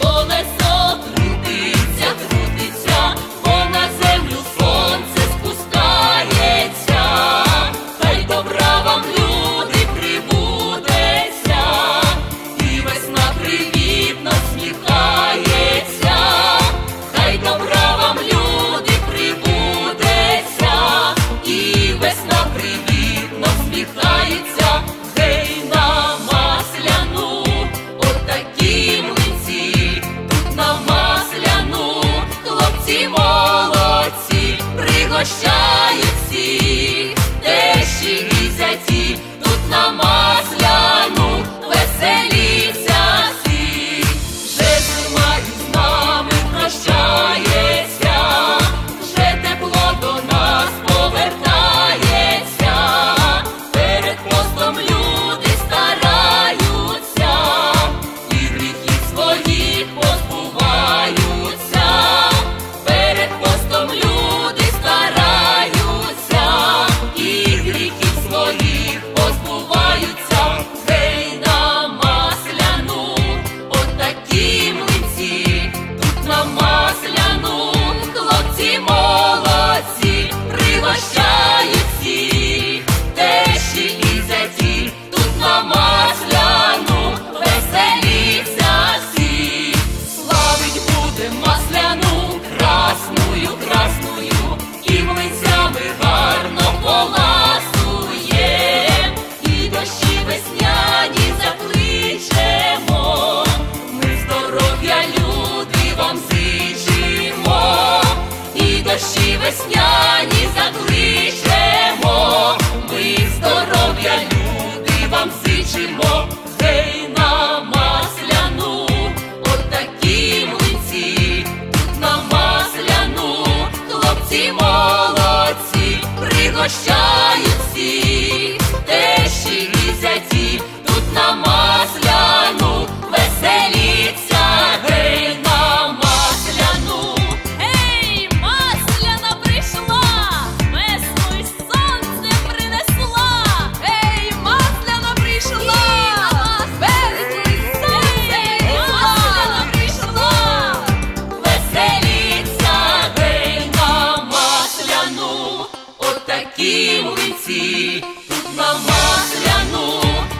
колесо крутиться, крутиться, бо на землю сонце спускається. Хай добра вам, люди, прибудеться, і весна привітно сміхається. Хай добра вам, люди, прибудеться, і весна привітно сміхається. Гей на Масляну, отакі млинці, тут на Масляну, хлопці молодці, пригощають всіх, тещі і зяті, тут на Масляну, веселіться всі. Вже зима із нами прощається, вже тепло до нас повертається, перед постом люди стараються, і гріхів своїх позбуваються, перед постом люди стараються, і гріхів своїх позбуваються. Гей на Масляну, отакі млинці, тут на Масляну, хлопці молодці, пригощають всіх, тещі і зяті, тут на Масляну, веселіться всі. Славить буде Масляну, красною, красною, і млинцями гарно поласуєм, і дощі весняні закличемо, ми здоров'я, люди, вам зичимо, і дощі весняні закличемо, ми здоров'я, люди, вам зичимо. Гей на Масляну, отакі млинці, тут на Масляну, хлопці молодці, пригощають всіх, тещі і зяті, тут на Масляну, веселіться. Гей на Масляну. Ей, Масляна прийшла, весну й сонце принесла. Ей, Масляна прийшла, весну й сонце, Масляна прийшла. Веселіться, гей на Масляну, отакі млинці, тут на Масляну,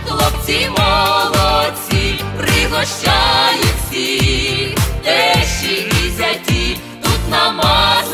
хлопці молодці, пригощають всіх, тещі і зяті, тут на Масляну.